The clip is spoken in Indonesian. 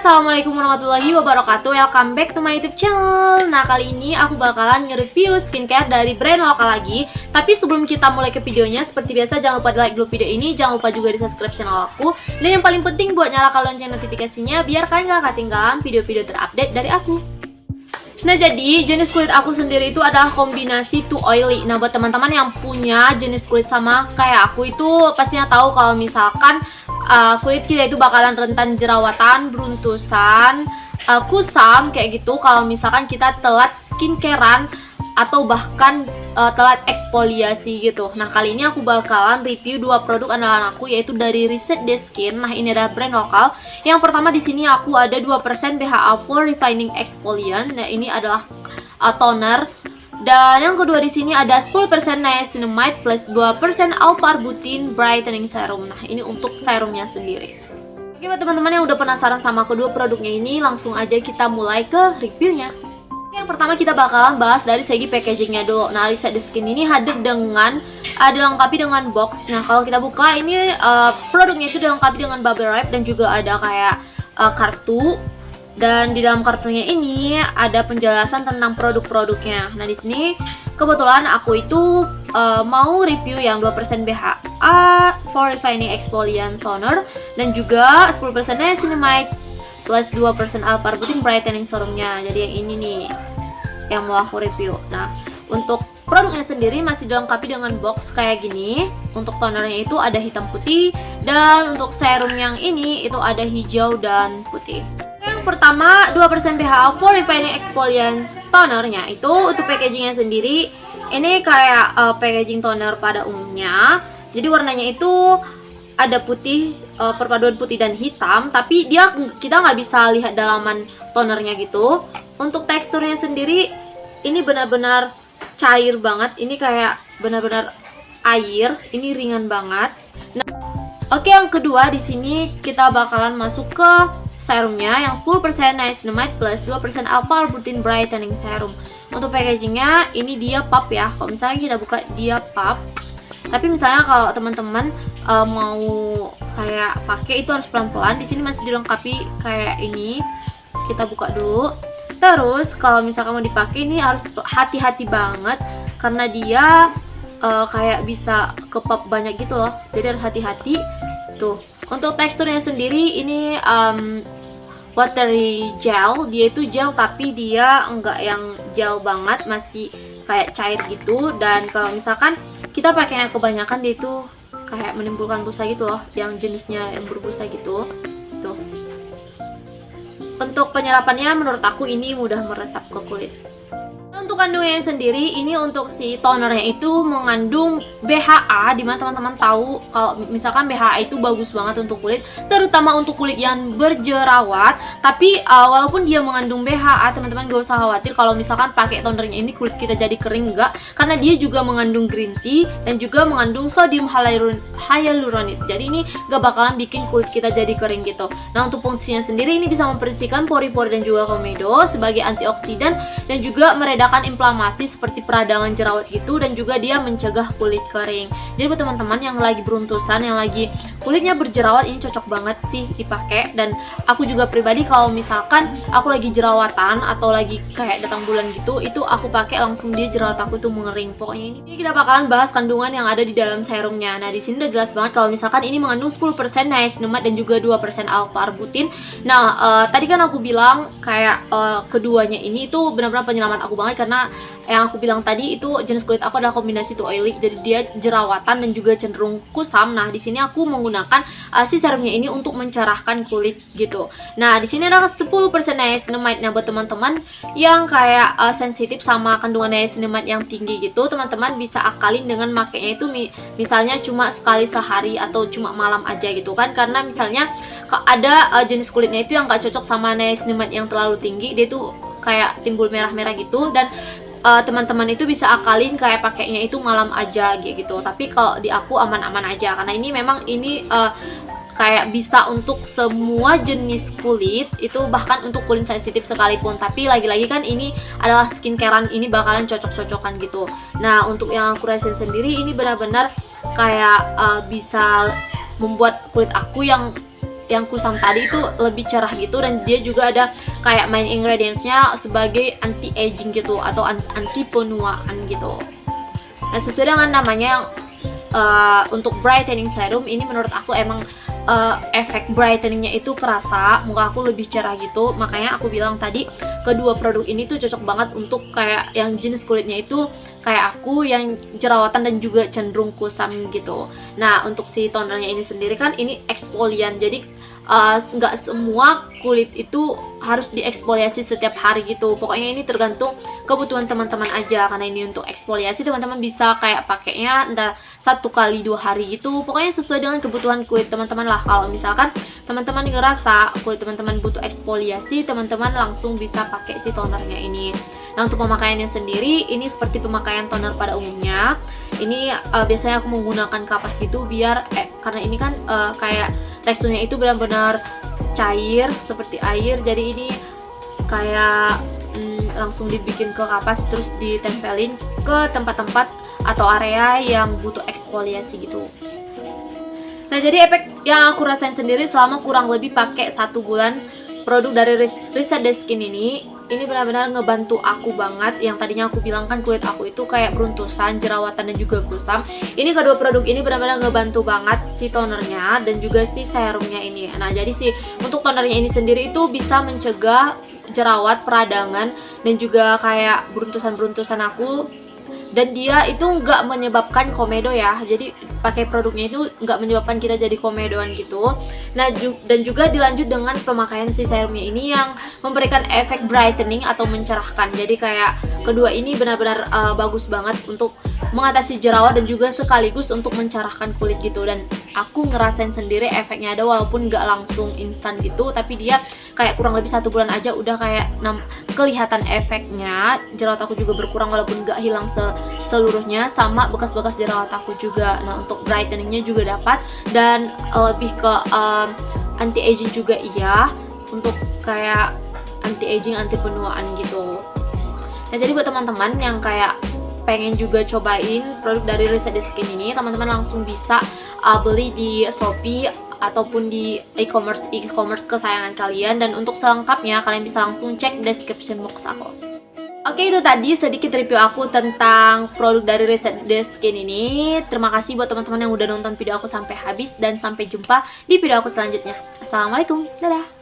Assalamualaikum warahmatullahi wabarakatuh. Welcome back to my YouTube channel. Nah, kali ini aku bakalan nge-review skincare dari brand lokal lagi. Tapi sebelum kita mulai ke videonya, seperti biasa jangan lupa di like dulu video ini, jangan lupa juga di subscribe channel aku. Dan yang paling penting buat nyalakan lonceng notifikasinya biar kalian gak ketinggalan video-video terupdate dari aku. Nah, jadi jenis kulit aku sendiri itu adalah kombinasi too oily. Nah, buat teman-teman yang punya jenis kulit sama kayak aku itu pastinya tahu kalau misalkan kulit kita itu bakalan rentan jerawatan, beruntusan, kusam kayak gitu kalau misalkan kita telat skincarean atau bahkan telat eksfoliasi gitu. Nah, kali ini aku bakalan review dua produk andalan aku, yaitu dari Reset the Skin. Nah, ini adalah brand lokal. Yang pertama di sini aku ada 2% BHA for Refining Exfoliant. Nah, ini adalah toner. Dan yang kedua di sini ada 10% niacinamide plus 2% alpha-arbutin brightening serum. Nah, ini untuk serumnya sendiri. Oke, buat teman-teman yang udah penasaran sama kedua produknya ini, langsung aja kita mulai ke reviewnya. Yang pertama kita bakalan bahas dari segi packagingnya dulu. Nah, Reset the Skin ini hadir dengan dilengkapi dengan box. Nah, kalau kita buka ini produknya itu dilengkapi dengan bubble wrap dan juga ada kayak kartu. Dan di dalam kartunya ini ada penjelasan tentang produk-produknya. Nah, di sini kebetulan aku itu mau review yang 2% BHA for Refining Exfoliant Toner dan juga 10% niacinamide plus 2% alpha-arbutin brightening serumnya. Jadi yang ini nih yang mau aku review. Nah, untuk produknya sendiri masih dilengkapi dengan box kayak gini. Untuk tonernya itu ada hitam putih, dan untuk serum yang ini itu ada hijau dan putih. Yang pertama 2% BHA for Refining Exfoliant tonernya itu untuk packagingnya sendiri ini kayak packaging toner pada umumnya. Jadi warnanya itu ada putih, perpaduan putih dan hitam, tapi kita nggak bisa lihat dalaman tonernya gitu. Untuk teksturnya sendiri ini benar-benar cair banget. Ini kayak benar-benar air. Ini ringan banget. Nah, oke, yang kedua di sini kita bakalan masuk ke serumnya yang 10% niacinamide plus 2% alpha-arbutin brightening serum. Untuk packagingnya ini dia pop ya. Kalau misalnya kita buka dia pop. Tapi misalnya kalau teman-teman mau kayak pakai itu harus pelan-pelan. Di sini masih dilengkapi kayak ini. Kita buka dulu. Terus kalau misalkan mau dipakai ini harus hati-hati banget karena dia kayak bisa ke pop banyak gitu loh. Jadi harus hati-hati. Tuh. Untuk teksturnya sendiri ini watery gel. Dia itu gel tapi dia enggak yang gel banget, masih kayak cair gitu. Dan kalau misalkan kita pakai yang kebanyakan dia itu kayak menimbulkan busa gitu loh, yang jenisnya yang berbusa gitu. Tuh. Untuk penyerapannya menurut aku ini mudah meresap ke kulit. Untuk kandungannya sendiri ini untuk si tonernya itu mengandung BHA, dimana teman-teman tahu kalau misalkan BHA itu bagus banget untuk kulit, terutama untuk kulit yang berjerawat. Tapi walaupun dia mengandung BHA, teman-teman gak usah khawatir kalau misalkan pakai tonernya ini kulit kita jadi kering, enggak, karena dia juga mengandung green tea dan juga mengandung sodium hyaluronate. Jadi ini gak bakalan bikin kulit kita jadi kering gitu. Nah, untuk fungsinya sendiri ini bisa membersihkan pori-pori dan juga komedo sebagai antioksidan dan juga meredakan inflamasi seperti peradangan jerawat gitu, dan juga dia mencegah kulit kering. Jadi buat teman-teman yang lagi beruntusan, yang lagi kulitnya berjerawat, ini cocok banget sih dipakai. Dan aku juga pribadi kalau misalkan aku lagi jerawatan atau lagi kayak datang bulan gitu, itu aku pakai langsung dia jerawat aku tuh mengering. Pokoknya ini kita bakalan bahas kandungan yang ada di dalam serumnya. Nah, di sini udah jelas banget kalau misalkan ini mengandung 10% niacinamide dan juga 2% alpha-arbutin. Nah, tadi kan aku bilang kayak keduanya ini tuh benar-benar penyelamat aku banget, karena yang aku bilang tadi itu jenis kulit aku adalah kombinasi too oily, jadi dia jerawatan dan juga cenderung kusam. Nah, di sini aku menggunakan si serumnya ini untuk mencerahkan kulit gitu. Nah, di sini ada 10% niacinamide. Nah, buat teman-teman yang kayak sensitif sama kandungan niacinamide yang tinggi gitu, teman-teman bisa akalin dengan makainya itu misalnya cuma sekali sehari atau cuma malam aja gitu kan. Karena misalnya ada jenis kulitnya itu yang gak cocok sama niacinamide yang terlalu tinggi, dia tuh kayak timbul merah-merah gitu, dan teman-teman itu bisa akalin kayak pakainya itu malam aja gitu. Tapi kalau di aku aman-aman aja, karena ini memang ini kayak bisa untuk semua jenis kulit, itu bahkan untuk kulit sensitif sekalipun. Tapi lagi-lagi kan ini adalah skincarean, ini bakalan cocok-cocokan gitu. Nah, untuk yang aku rasain sendiri ini benar-benar kayak bisa membuat kulit aku yang yang kusam tadi itu lebih cerah gitu, dan dia juga ada kayak main ingredientsnya sebagai anti aging gitu atau anti penuaan gitu. Nah, sesuai dengan namanya yang untuk brightening serum ini, menurut aku emang efek brightening-nya itu kerasa, muka aku lebih cerah gitu. Makanya aku bilang tadi kedua produk ini tuh cocok banget untuk kayak yang jenis kulitnya itu kayak aku yang jerawatan dan juga cenderung kusam gitu. Nah, untuk si tonernya ini sendiri kan ini eksfolian, jadi nggak semua kulit itu harus dieksfoliasi setiap hari gitu. Pokoknya ini tergantung kebutuhan teman-teman aja. Karena ini untuk eksfoliasi, teman-teman bisa kayak pakainya entah 1 kali 2 hari gitu. Pokoknya sesuai dengan kebutuhan kulit teman-teman lah. Kalau misalkan teman-teman ngerasa kulit teman-teman butuh eksfoliasi, teman-teman langsung bisa pakai si tonernya ini. Nah, untuk pemakaiannya sendiri ini seperti pemakaian toner pada umumnya. Ini biasanya aku menggunakan kapas gitu biar karena ini kan kayak teksturnya itu benar-benar cair seperti air. Jadi ini kayak langsung dibikin ke kapas terus ditempelin ke tempat-tempat atau area yang butuh eksfoliasi gitu. Nah, jadi efek yang aku rasain sendiri selama kurang lebih pakai 1 bulan produk dari Reset the Skin ini benar-benar ngebantu aku banget. Yang tadinya aku bilang kan kulit aku itu kayak beruntusan, jerawatan dan juga kusam. Ini kedua produk ini benar-benar ngebantu banget, si tonernya dan juga si serumnya ini. Nah, jadi sih untuk tonernya ini sendiri itu bisa mencegah jerawat, peradangan dan juga kayak beruntusan-beruntusan aku. Dan dia itu nggak menyebabkan komedo ya, jadi pakai produknya itu nggak menyebabkan kita jadi komedoan gitu. Nah, dan juga dilanjut dengan pemakaian si serumnya ini yang memberikan efek brightening atau mencerahkan. Jadi kayak kedua ini benar-benar bagus banget untuk mengatasi jerawat dan juga sekaligus untuk mencerahkan kulit gitu. Dan aku ngerasain sendiri efeknya ada, walaupun nggak langsung instan gitu, tapi dia kayak kurang lebih 1 bulan aja udah kayak kelihatan efeknya. Jerawat aku juga berkurang walaupun nggak hilang seluruhnya, sama bekas-bekas jerawat aku juga. Nah, untuk brightening-nya juga dapat, dan lebih ke anti aging juga iya, untuk kayak anti aging, anti penuaan gitu. Nah, jadi buat teman-teman yang kayak pengen juga cobain produk dari Reset the Skin ini, teman-teman langsung bisa beli di Shopee ataupun di e-commerce kesayangan kalian. Dan untuk selengkapnya kalian bisa langsung cek description box aku. Oke, itu tadi sedikit review aku tentang produk dari Reset the Skin ini. Terima kasih buat teman-teman yang udah nonton video aku sampai habis, dan sampai jumpa di video aku selanjutnya. Assalamualaikum, dadah.